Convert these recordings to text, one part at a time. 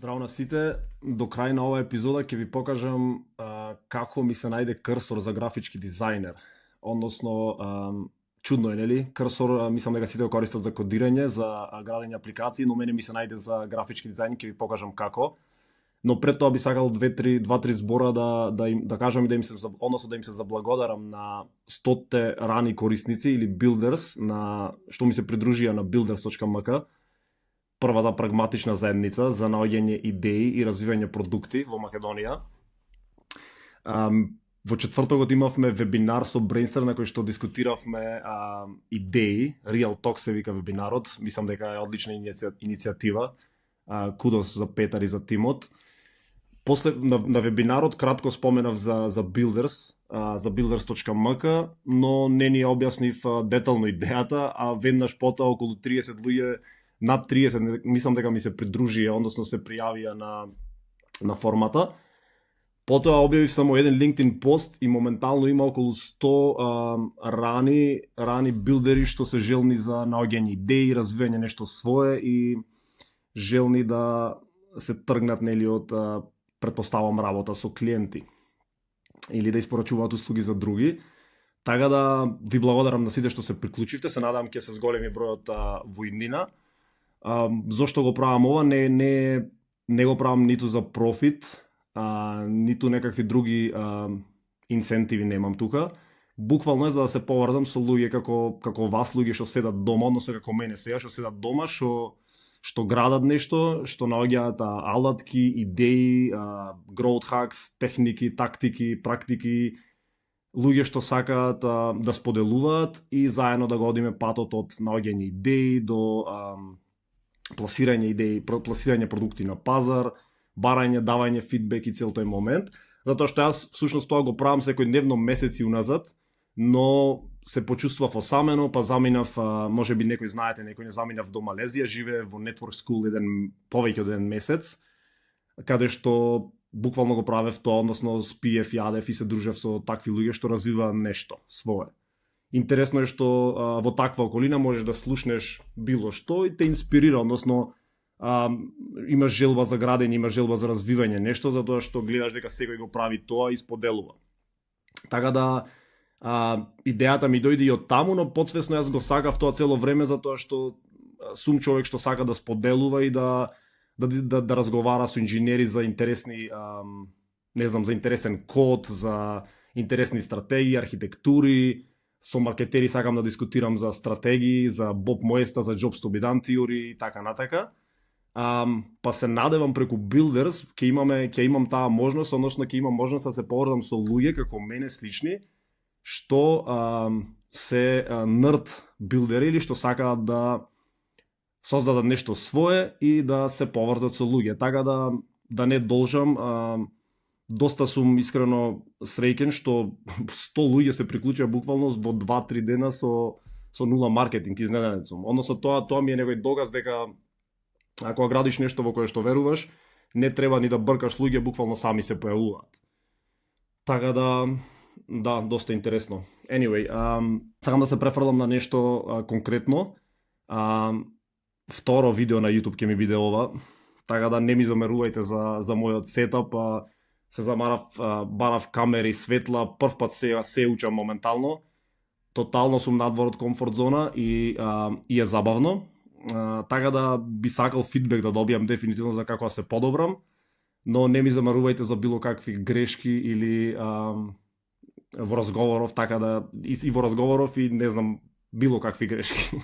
Здраво на сите, до крај на оваа епизода ќе ви покажам како ми се најде крсор за графички дизајнер. Односно, чудно е, нели? Крсор, мислам дека сите го користат за кодирање, за градење апликации, но мене ми се најде за графички дизајн, ќе ви покажам како. Но пред тоа би сакал 2-3 збора да кажам и да им се заблагодарам на 100 рани корисници или builders што ми се придружија на builders.mk, првата прагматична заедница за наоѓање идеи и развивање продукти во Македонија. Во четвртокот имавме вебинар со Brainstar на кој што дискутиравме идеи, Real Talk се вика вебинарот, мислам дека е одлична иницијатива. Кудос за Петар и за тимот. После на вебинарот кратко споменав за Builders, за builders.mk, но не ни објаснив детално идејата, а веднаш потоа околу 30 луѓе, над 30, мислам дека ми се придружија, односно се пријавија на формата. Потоа објавив само еден LinkedIn пост и моментално има околу 100 рани билдери што се желни за наоѓање идеи, развивање нешто свое и желни да се тргнат нели од претпоставам работа со клиенти или да испорачуваат услуги за други. Така да ви благодарам на сите што се приклучивте, се надам ќе се зголеми бројот во иднина. Зошто го правам ова? Не го правам ниту за профит, ниту некакви други инцентиви немам тука. Буквално е за да се поврзам со луѓе како вас, луѓе што седат дома, односно како мене сега, што седат дома, што градат нешто, што наоѓаат алатки, идеи, growth hacks, техники, тактики, практики, луѓе што сакаат да споделуваат и заедно да го одиме патот од наоѓање идеи до пласирање идеи, пласирање продукти на пазар, барање, давање фидбек и цел тој момент. Затоа што јас всушност тоа го правам секојдневно месеци уназад, но се почувствував осамено, па заминав, можеби некој знаете, некој не заминав до Малезија, живее во Network School повеќе од еден месец, каде што буквално го правев тоа, односно спиев, јадев и се дружев со такви луѓе што развива нешто свое. Интересно е што во таква околина можеш да слушнеш било што и те инспирира, односно имаш желба за градење, имаш желба за развивање нешто, затоа што гледаш дека секој го прави тоа и споделува. Така да идејата ми дојде и од таму, но потсвесно јас го сакав тоа цело време затоа што сум човек што сака да споделува и да разговара со инженери за интересни, за интересен код, за интересни стратегии, архитектури. Со маркетери сакам да дискутирам за стратегии, за Боб Моеста, за Jobs to be done теории и така натака. Па се надевам преку Builders ќе имам таа можност, односно ќе имам можност да се поврзам со луѓе како мене слични, што се нерд билдери или што сакаат да создадат нешто свое и да се поврзат со луѓе. Така да не должам, доста сум искрено среќен што 100 луѓе се приклучија буквално во 2-3 дена со нула маркетинг, изненаден сум. Односно тоа ми е некој доказ дека ако градиш нешто во кое што веруваш, не треба ни да бркаш луѓе, буквално сами се појавуваат. Така да, доста интересно. Anyway, сакам да се префрлам на нешто конкретно. Второ видео на YouTube ќе ми биде ова, така да не ми замерувајте за мојот сетап. Се замарав, барав камери, светла, прв пат се учам моментално. Тотално сум надвор од комфорт зона и е забавно. Така да би сакал фидбек да добијам дефинитивно за како се подобрам, но не ми замарувајте за било какви грешки или во разговоров, така да и во разговоров и не знам било какви грешки.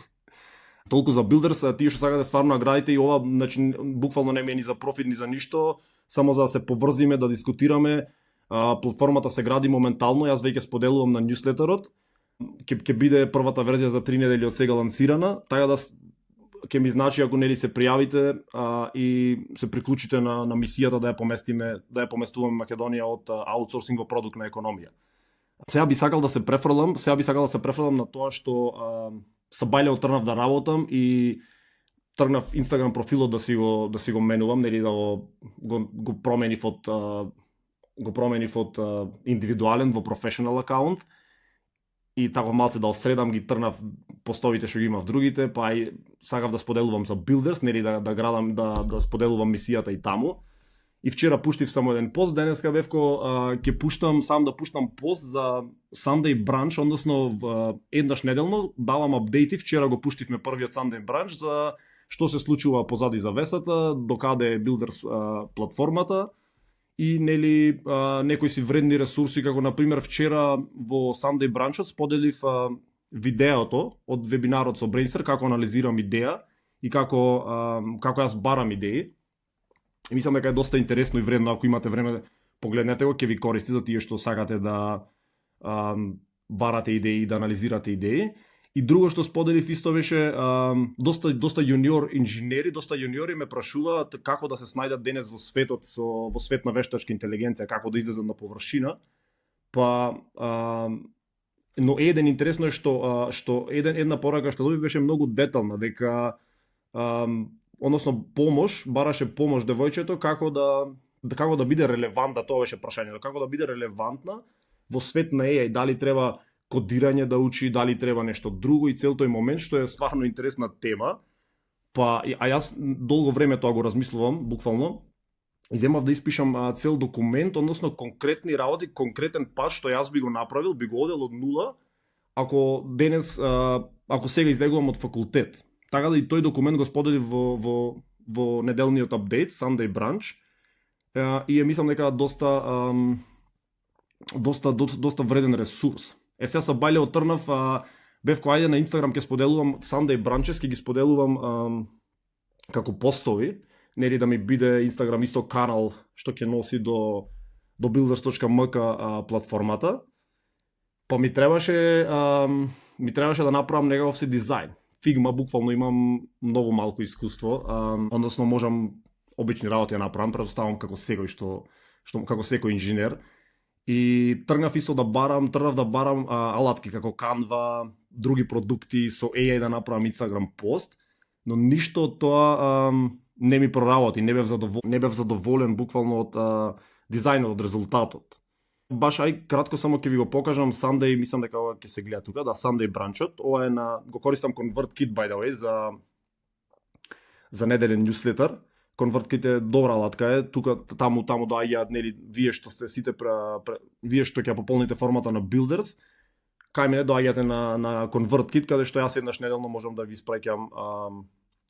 Толку за Builders, тие што сакате стварно наградите и ова, значи буквално не ми е ни за профит ни за ништо, само за да се поврзиме, да дискутираме. Платформата се гради моментално, јас веќе споделувам на ньюслетерот. Ќе биде првата верзија за 3 недели од сега лансирана, така да ќе ми значи ако нели се пријавите и се приклучите на мисијата да ја поместуваме Македонија од аутсорсинг во продуктна економија. Сега би сакал да се префрлам на тоа што Сабајле отргнав да работам и тргнав Instagram профилот да си го менувам, нели да го променив од индивидуален во професионал акаунт и тако малце да осредам ги трнав постовите што ги имав другите, па и сакав да споделувам за Builders, нели да градам да споделувам мисијата и таму. И вчера пуштив само еден пост, денеска бевко ќе пуштам пост за Sunday Brunch, односно еднаш неделно давам апдејти. Вчера го пуштивме првиот Sunday Brunch за што се случува позади завесата, докаде е Builders платформата и нели некои си вредни ресурси, како на пример вчера во Sunday Brunchот споделив видеото од вебинарот со Brainstar, како анализирам идеја и како јас барам идеи. И мислам дека е доста интересно и вредно, ако имате време, погледнете го, ќе ви користи за тие што сакате да барате идеи и да анализирате идеи. И друго што споделив исто беше доста јуниор инженери, доста јуниори ме прашуваат како да се снајдат денес во светот во свет на вештачка интелигенција, како да излезат на површина. Па но еден интересно е што една порака што добив беше многу детална, дека односно бараше помош девојчето како да биде релевантна, тоа беше прашањето, како да биде релевантна во свет на AI, дали треба кодирање да учи, дали треба нешто друго и цел тој момент, што е стварно интересна тема. А јас долго време тоа го размислувам, буквално, и земав да испишам цел документ, односно конкретни работи, конкретен пат што јас би го направил, би го одел од нула, ако сега излегувам од факултет. Така да и тој документ го споделив во неделниот апдейт, Sunday Brunch, и мислам дека доста вреден ресурс. Сега са бајле од Трнав, бев кој ајде на Инстаграм ќе споделувам Sunday Brunches, ќе ги споделувам како постови, нели да ми биде Инстаграм исто канал што ќе носи до builders.mk платформата. Па ми требаше да направам некаков си дизајн. Figma, буквално имам многу малку искуство, односно можам обични работи да направам, претпоставам како секој инженер. И тргнав исто да барам алатки како Canva, други продукти со AI да направам Instagram пост, но ништо од тоа не ми проработи, не бев задоволен буквално од дизајнот, од резултатот. Баш кратко само ќе ви го покажам Sunday, мислам дека ова ќе се гледа тука, Sunday Brunchот. Ова е го користам ConvertKit by the way за неделен newsletter. ConvertKit е добра алатка, таму доаѓаат нели вие што сте сите вие што ќе пополните формата на Builders, кај мене доаѓате на ConvertKit, каде што јас еднаш неделно можам да ви испраќам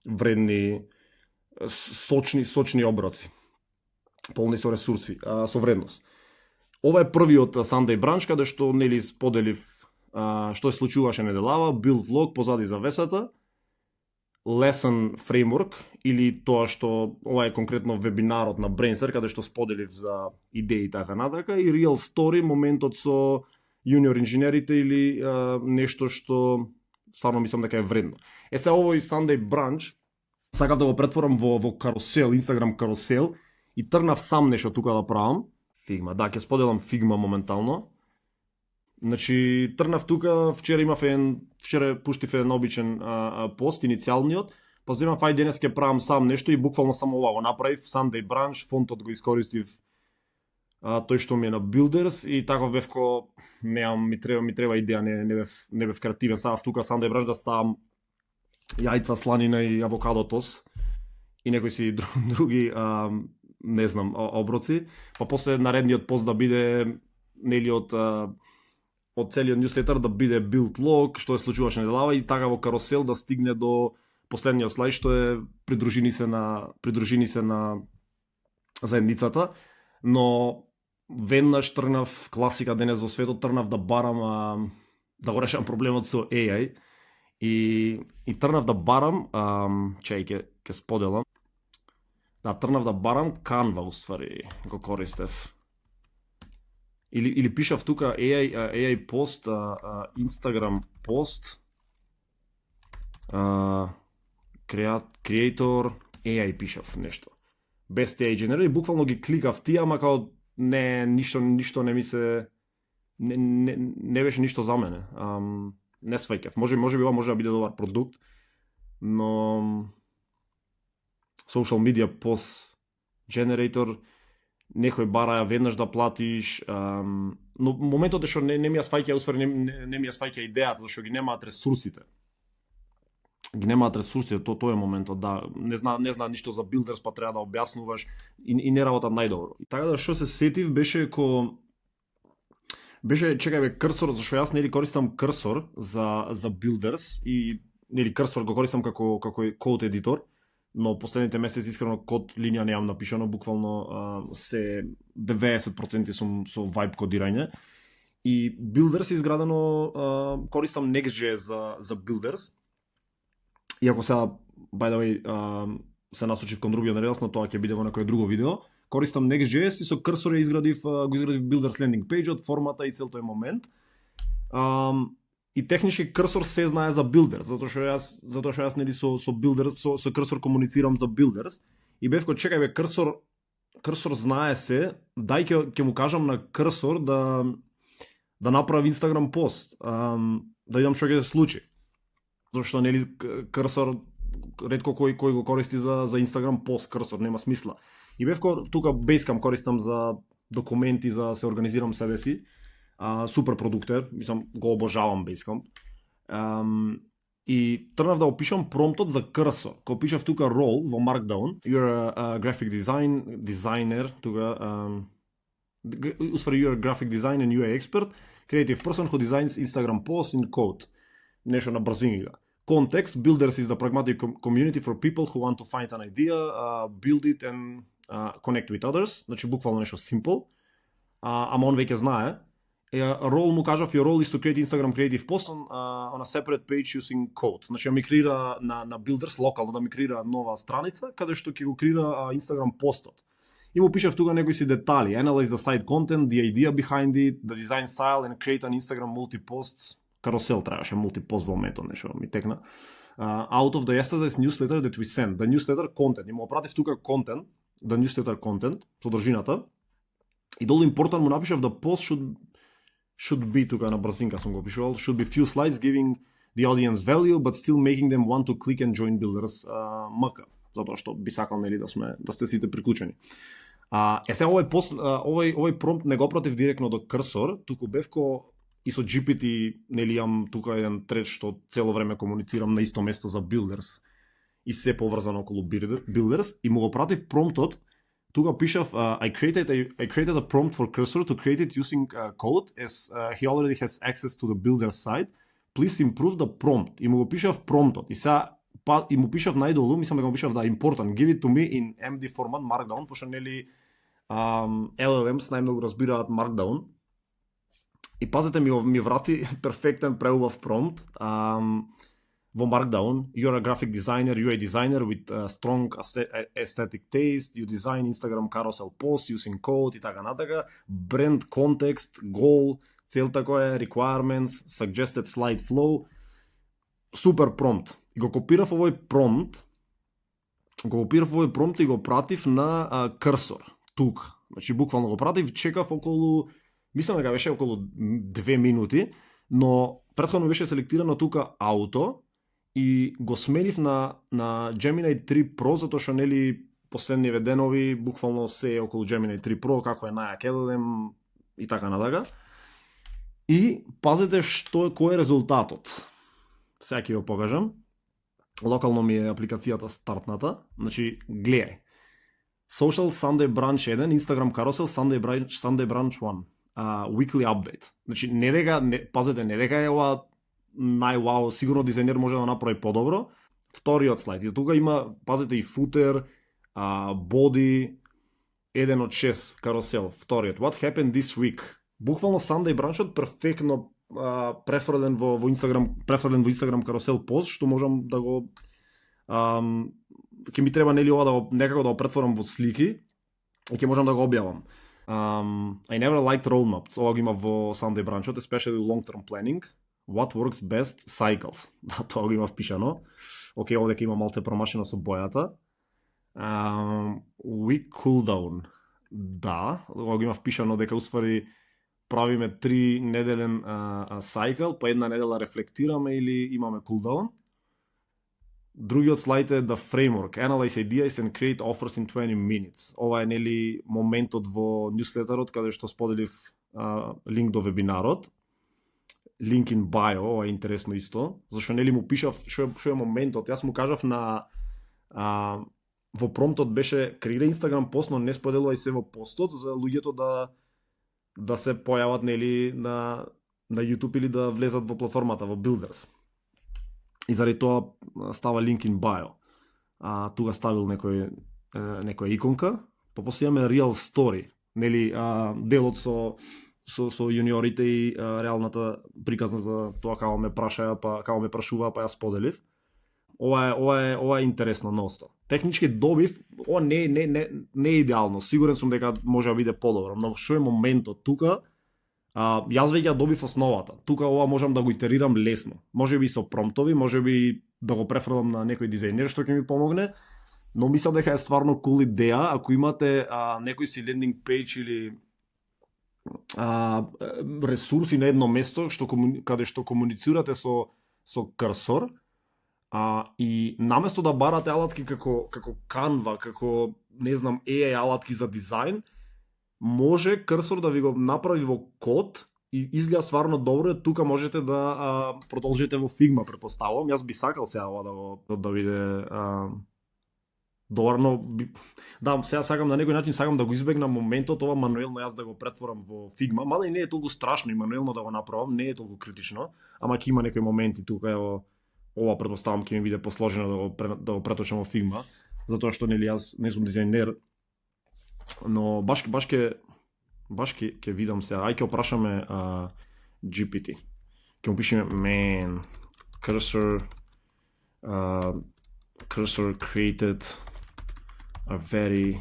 вредни сочни оброци, полни со ресурси, со вредност. Ова е првиот Sunday Brunch, каде што нели споделив што се случуваше неделава, build log позади завесата, lesson framework или тоа што ова е конкретно вебинарот на Brainstar, каде што споделив за идеи и така натака, и real story, моментот со јуниор инженерите или нешто што стварно мислам дека е вредно. Сега овој Sunday Brunch сакав да го претворам во карусел, Instagram карусел, и тргнав сам нешто тука да правам. Figma, ќе споделам Figma моментално. Значи, тргнав тука, вчера пуштив еден обичен пост, иницијалниот, па земав денес ќе правам сам нешто и буквално само ова го направив, Sunday Brunch, фонтот го искористив тој што ми е на Builders и таков бевко, ми треба идеја, не бев креативен, сакав тука Sunday Brunch да ставам јајца, сланина и авокадо тос и некои си други не знам, оброци, па после наредниот пост да биде нели од целиот newsletter да биде build log, што се случуваше неделава и така во карусел да стигне до последниот слайд што е придружини се на заедницата, но веднаш тргнав класика денес во светот, тргнав да барам да го решам проблемот со AI и тргнав да барам ќе споделам. Тргнав да барам Canva, уствари, го користев. Или пишав тука AI пост, Instagram пост, Creator, AI пишав нешто. Без AI Generate и буквално ги кликав тие, ама као ништо не ми се... Не беше ништо за мене. Не сваќав. Може би ова може да биде добар продукт, но... Social media post generator, некој бараја веднаш да платиш, Но моментот е што не ми ја сваќа, не ми ја сваќа идејата, зашто ги немаат ресурсите. Тоа е моментот, да, не знаа ништо за Builders, па треба да објаснуваш и не работат најдобро. Така да што се сетив беше чекај бе, Cursor, зашто јас нели користам Cursor за Builders и нели Cursor го користам како код едитор, но последните месеци искрено код линија немам напишано, буквално се 90% сум со Vibe кодирање. И Builders е изградено, користам Next.js за Builders. Иако сега, by the way, се насочив кон другиот Rails, но тоа ќе биде во некое друго видео. Користам Next.js и со Cursor го изградив Builders landing page-от, формата и цел тој момент. И технички Cursor се знае за Builders, затоа што јас нели со Builders, со Cursor комуницирам за Builders. И бев чекај бе, Cursor знае се, дај ќе му кажам на Cursor да направи Instagram пост, да видам што ќе се случи. Зашто нели Cursor ретко кој го користи за Instagram пост, Cursor нема смисла. И бев тука Basecamp користам за документи, за се организирам себе си. Супер продукт е, мислам го обожавам Basecamp. И тргнав да опишам промптот за Cursor. Кога пишав тука role во Markdown, you're a graphic designer, тука you're a graphic design and UI expert, creative person who designs Instagram posts in code. Нешто на брзинига. Context, Builders is the pragmatic community for people who want to find an idea, build it and connect with others. Значи буквално нешто simple. Ама он веќе знае. Role му кажав, your role is to create Instagram creative post on a separate page using code. Значи ми креира на Builders локално да ми креира нова страница каде што ќе го креира Instagram постот. И му пишав тука некои си детали. Analyze the site content, the idea behind it, the design style and create an Instagram multi-post. Карусел требаше, мултипост во моментот, нешто ми текна. Out of the yesterday's newsletter that we sent, the newsletter content. И му опратив тука content, the newsletter content, содржината. И долу important му напишав the post should be, тука на брзинка сум го пишувал, should be few slides giving the audience value, but still making them want to click and join Builders МК. Затоа што би сакал нели да сте сите приклучени. Сега овој промпт не го пратив директно до Cursor, туку бевко и со GPT, нели имам тука еден тред што цело време комуницирам на исто место за Builders и се поврзано околу Builders и му го пратив промптот. Тука пишав I created a prompt for Cursor to create it using code as he already has access to the Builders site. Please improve the prompt. И му го пишав промптот. И сега и му пишав најдолу, мислам дека му пишав да important, give it to me in MD format Markdown, пошто нели LLMs најмногу разбираат Markdown. И пазете ми врати перфектен преубав промпт во Markdown. You're a graphic designer, UI designer with strong aesthetic taste, you design Instagram carousel posts using code и така натака. Brand context, goal, целта која е, requirements, suggested slide flow. Супер промпт. И го копирав овој промпт и го пратив на Cursor. Тук. Значи буквално го пратив, чекав околу, мислам дека беше околу 2 минути, но претходно беше селектирано тука ауто и го сменив на Gemini 3 Pro, затоа што нели последниве денови буквално се е околу Gemini 3 Pro, како е најак LLM и така натака. И пазете кој е резултатот. Сега ќе го покажам. Локално ми е апликацијата стартната. Значи, гледај. Social Sunday Branch 1, Instagram Carousel, Sunday Branch 1. Weekly update. Значи, пазете, не дека е ова највау, сигурно дизајнер може да направи подобро. Вториот слайд. И тука има, пазете, и footer, body, 1 од 6 карусел. Вториот. What happened this week? Буквално Sunday Branch перфектно префрлен во Instagram карусел пост, што можам да го ќе ми треба нели ова некако да го претворам во слики и ќе можам да го објавам. I never liked roadmaps. Ова го има во Sunday Branch, especially long-term planning. What works best? Cycles. Тоа го има впишано. Океј, овде ќе има малце промашено со бојата. Week cooldown. Да, ова го има впишано дека уствари правиме 3 неделен cycle, па една недела рефлектираме или имаме cooldown. Другиот слайд е the framework. Analyze ideas and create offers in 20 minutes. Ова е нели моментот во ньюслетерот каде што споделив линк до вебинарот. Link in bio, ова е интересно исто, зашто нели му пишав што е моментот. Јас му кажав во промптот беше креира Instagram пост, но не споделувај се во постот за луѓето да се појават нели на YouTube или да влезат во платформата во Builders. И заради тоа става link in bio. Тука ставил некоја иконка, па после имаме real story, нели делот со јуниорите и реалната приказна за тоа како ме прашуваа, па ја споделив. Ова е интересно носта. Технички добив, ова не е идеално. Сигурен сум дека може да биде подобро, но што е моментот тука? Јас веќе добив основата. Тука ова можам да го итерирам лесно. Можеби со промптови, можеби да го префрлам на некој дизајнер што ќе ми помогне, но мислам дека е стварно кул идеја ако имате некој си лендинг пејдж или ресурси на едно место каде што комуницирате со Cursor, и наместо да барате алатки како Canva, како не знам AI алатки за дизајн, може Cursor да ви го направи во код и изгледа стварно добро. Тука можете да продолжите во Figma, претпоставувам. Јас би сакал сега ова да биде добро, да, сега сакам на некој начин да го избегнам моментот ова мануелно јас да го претворам во Figma, мада и не е толку страшно и мануелно да го направам, не е толку критично, ама ќе има некои моменти тука, ево, ова претпоставам ќе ми биде посложено да го преточам во Figma, затоа што нели јас не сум дизајнер, но баш ќе видам сега. Ај ќе опрашаме GPT. Ќе му пишеме man Cursor created a very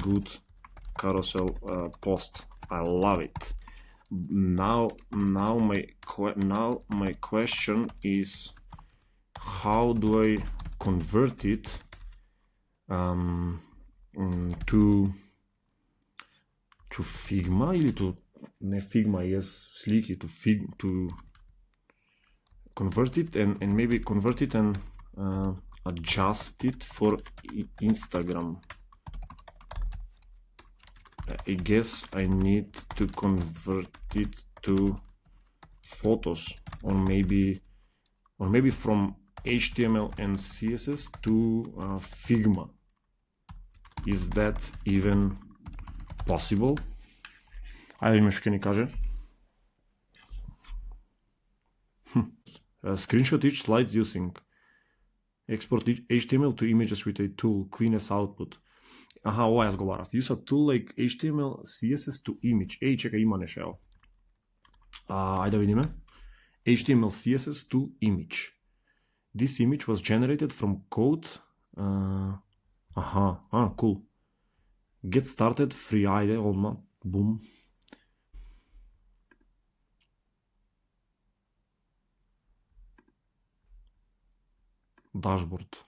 good carousel post. I love it. Now my question is, how do I convert it to Figma или to не Figma, yes, слики, to convert it and maybe convert it and adjust it for Instagram. I guess I need to convert it to photos, or maybe from HTML and CSS to Figma. Is that even possible? Ајде имаш ќе ни каже. Screenshot each slide using export HTML to images with a tool, cleanest output. Аха, ова јас го барав. Use a tool like HTML, CSS to image. Чека, има нешто, ево. Ајде да видиме. HTML, CSS to image. This image was generated from code. Cool. Get started free, ајде, одма, бум. Дашборд.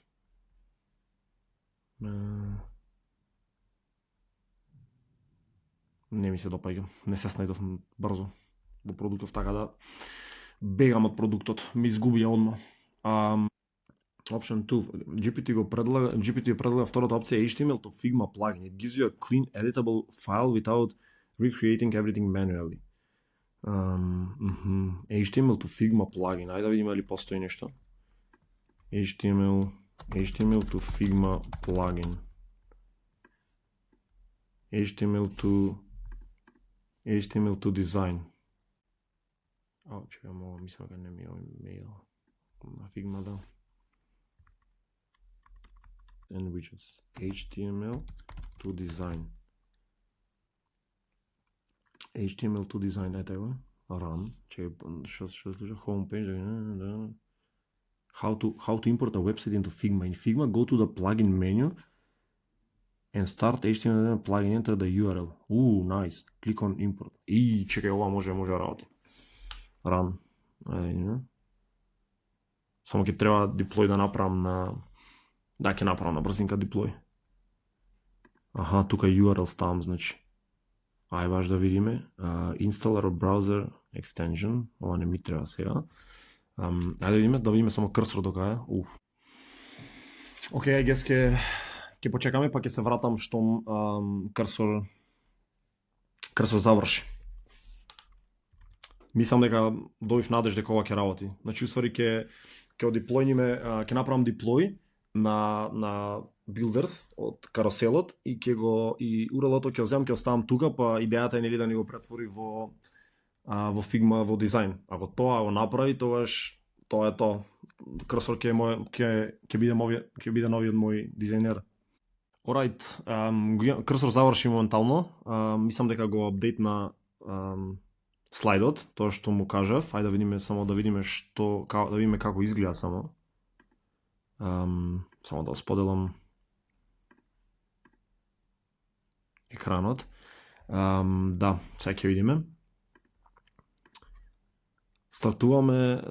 Не ми се допаѓа. Не се снајдов брзо во продуктов, така да бегам од продуктот. Ми изгубија одма. Option 2. GPT предлага втората опција HTML to Figma plugin. It gives you a clean, editable file without recreating everything manually. HTML to Figma plugin. Ајде да видиме дали постои нешто. HTML to Figma plugin. HTML to design. Чекам, ова мислам дека не ми е мејл на Figma, да. And widgets. HTML to design. HTML to design, ете го. Run. Чекам, што служа homepage, да. How to import a website into Figma. In Figma, go to the plugin menu and start HTML plugin, enter the URL. Nice. Click on import. Чекај, ова може да работи. Run. Само ќе треба деплой да направам ќе направам на брзинка деплой. Тука URL ставам, значи. Ај баш да видиме. Installer or browser extension. Ова не ми треба сега. Ајде да видиме само Cursor до кај. Океј, I guess ќе почекаме, па ќе се вратам штом Cursor заврши. Мислам дека добив надеж дека ова ќе работи. Значи, усвари ќе деплојниме, ќе направам деплој на Builders од кароселот и и URL-ото ќе го оставам тука, па идејата е нели да ни го претвори во Figma во дизајн. Ако тоа го направи, тогаш тоа е тоа. Крсор ќе биде новиот мој дизајнер. Alright, крсор заврши моментално. Мислам дека го апдейтна слайдот, тоа што му кажав. Ајде да видиме да видиме како изгледа само. Само да споделам екранот. Да, сега ќе видиме. Стартуваме,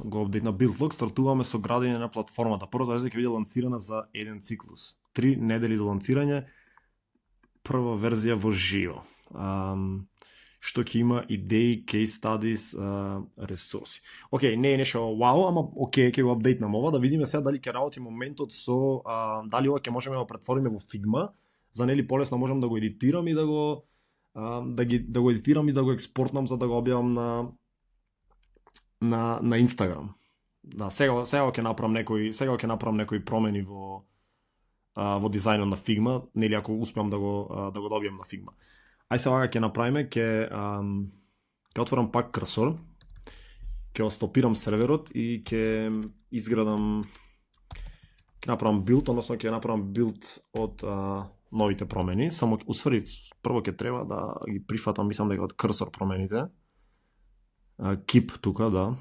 го апдейтна BuildLog, стартуваме со градење на платформата. Првата верзија ќе биде лансирана за еден циклус. 3 недели до лансирање, прва верзија во живо. Што ќе има идеи, case studies, ресурси. Океј, не е нешто вау, ама океј, ќе го апдейтнам ова, да видиме сега дали ќе работи моментот со дали ова ќе можеме да го претвориме во Figma, за нели полесно можам да го едитирам и да го едитирам и да го експортнам за да го објавам на Instagram. Да, сега ќе направам некои промени во дизајнот на Figma, нели ако успеам да го добиам на Figma. Ај сега ќе направиме, ќе отворам пак крсор, ќе стопирам серверот и ќе изградам, ќе направам билд, односно ќе направам билд од новите промени. Само усвари прво ќе треба да ги прифатам, мислам дека од крсор промените. Keep тука, да.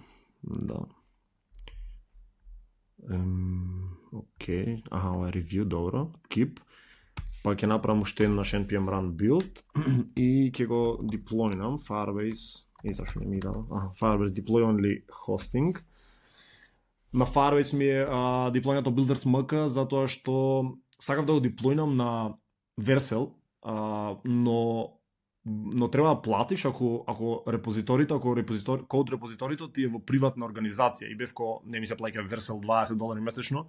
Океј, ова е review, добро. Keep. Па ќе направам уште еднаш npm run build и ќе го деплојнам Firebase, зашто не ми дава? Firebase deploy only hosting. На Firebase ми е деплојнато Builders MK затоа што сакав да го деплојнам на Vercel, но треба да платиш ако код репозиторито ти е во приватна организација и бевко не ми се плаќа Vercel $20 месечно.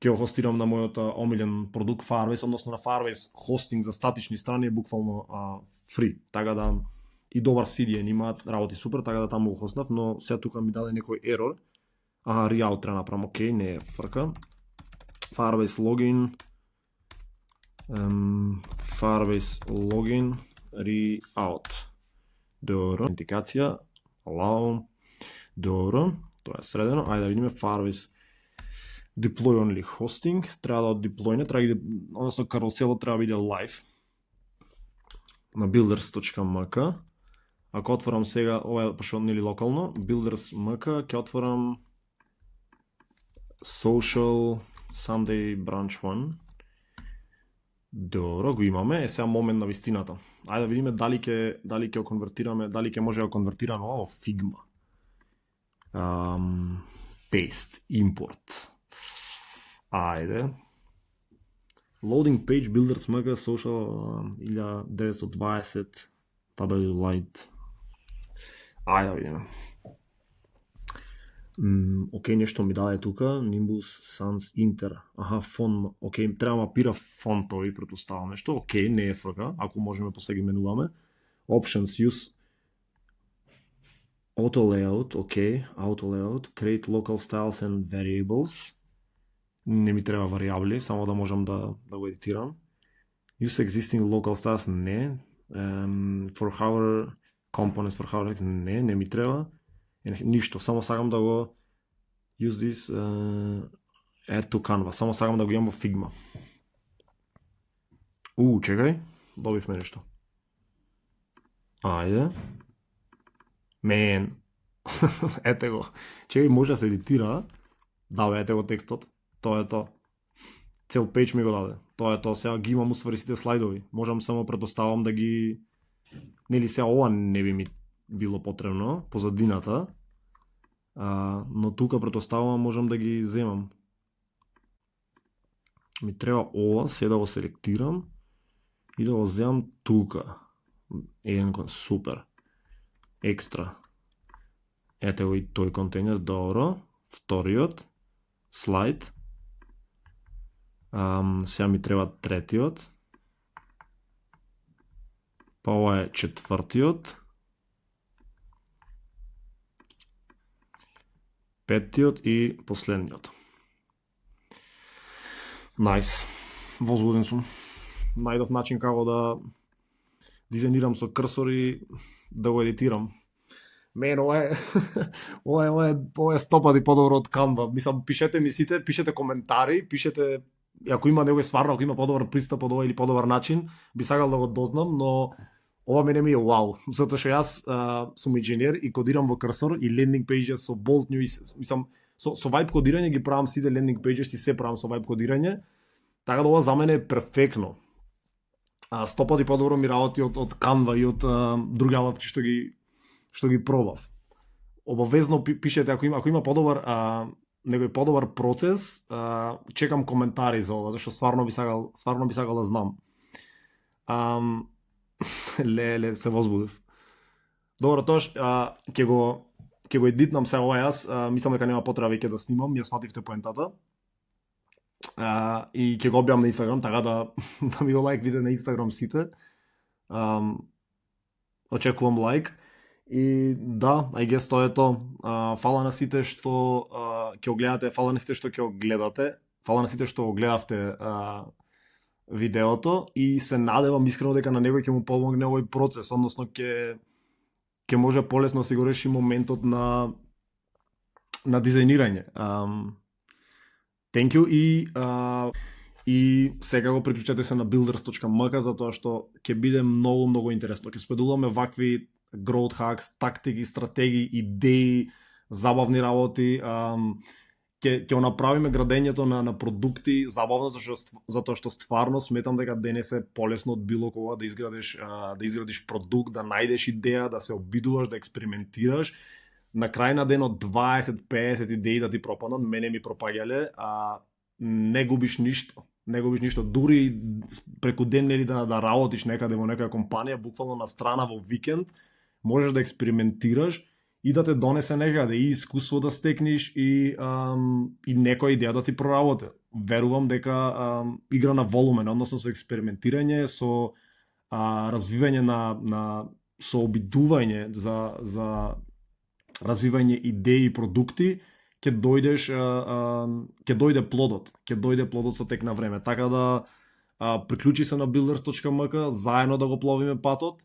Ќе го хостирам на мојот омилен продукт Firebase, односно на Firebase хостинг за статични страни е буквално фри, така да и добар CDN имаат, работи супер, така да таму го хостнав, но сега тука ми даде некој ерор. Reroute треба направам, океј, не е фрка. Firebase login, reroute. Добро, индикација, allow, добро, тоа е средено. Ајде да видиме Firebase deploy only hosting, треба да деплојне, односно кароселот треба да биде live на builders.mk. Ако отворам сега, ова е пошто нели локално, builders.mk, ќе отворам social Sunday branch 1. Добро, го имаме. Сега момент на вистината. Ајде да видиме дали ќе го конвертираме, дали ќе може да го конвертираме ова во Figma. Paste, import. Ајде. Loading page Builders MK social 1920 Light. Ајде да видиме. Океј, нешто ми даде тука, Nimbus Sans Inter. Фон, океј, треба мапира фонтови, претпоставам нешто. Океј, не е фрка, ако можеме после ги менуваме. Options, use auto layout, океј, auto layout, create local styles and variables. Не ми треба варијабли, само да можам да го едитирам. Use existing local styles, не. For hover components, for hover не ми треба. Ништо, само сакам да го use this add to canvas, само сакам да го имам во Figma. Чекај, добивме нешто. Ајде. Ете го. Чекај, може да се едитира. Да, ете го текстот. Тоа е тоа. Цел пејдж ми го даде. Тоа е тоа. Сега ги имам усвари сите слайдови. Можам само предпоставам да ги... Нели сега ова не би ми било потребно, позадината. Но тука предпоставам можам да ги земам. Ми треба ова, се да го селектирам и да го земам тука. Супер. Екстра. Ете го и тој контейнер, добро. Вториот слайд. Сега ми треба третиот. Па ова е четвртиот. Петтиот и последниот. Најс. Возбуден сум. Најдов начин како да дизајнирам со крсор и да го едитирам. Мен, ова е 100 пати подобро од Canva. Мислам, пишете ми сите, пишете коментари, пишете, ако има некој стварно, ако има подобар пристап од ова или подобар начин, би сакал да го дознам, но ова мене ми е вау, затоа што јас сум инженер и кодирам во крсор и лендинг пејџи со Bolt New, мислам, со Vibe кодирање ги правам сите лендинг пејџи, си се правам со Vibe кодирање, така да ова за мене е перфектно. 100 пати подобро ми работи од Canva и од други алатки што ги пробав. Обавезно пишете ако има подобар некој подобар процес, чекам коментари за ова, зашто стварно би сакал да знам. Леле, се возбудив. Добро, тоаш, ќе го едитнам се ова јас, мислам дека нема потреба веќе да снимам, ја свативте поентата. И ќе го објавам на Инстаграм, така да ми го лајквите на Инстаграм сите. Очекувам лајк. И да, I guess тоа е тоа. Фала на сите што ќе го гледате, фала на сите што ќе го гледате, фала на сите што го гледавте видеото и се надевам искрено дека на некој ќе му помогне овој процес, односно ќе може полесно да си го реши моментот на дизајнирање. Thank you и сега го приклучете се на builders.mk затоа што ќе биде многу интересно. Ќе споделуваме вакви growth hacks, тактики, стратегии, идеи, забавни работи. Ќе направиме градењето на продукти забавно, затоа што стварно сметам дека денес е полесно од било кога да изградиш продукт, да најдеш идеја, да се обидуваш, да експериментираш. На крај на денот 20-50 идеи да ти пропаднат, мене ми пропаѓале, не губиш ништо. Не губиш ништо, дури преку ден нели да работиш некаде во некоја компанија, буквално на страна во викенд, можеш да експериментираш и да те донесе некаде и искуство да стекниш и некоја идеја да ти проработи. Верувам дека игра на волумен, односно со експериментирање, со развивање на сообидување за развивање идеи и продукти, ќе дојде плодот со тек на време. Така да приклучи се на builders.mk, заедно да го пловиме патот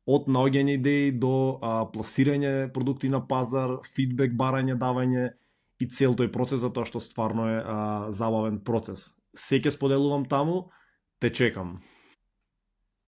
од наоѓање идеи до пласирање продукти на пазар, фидбек барање, давање и цел тој процес, затоа што стварно е забавен процес. Се ќе споделувам таму, те чекам.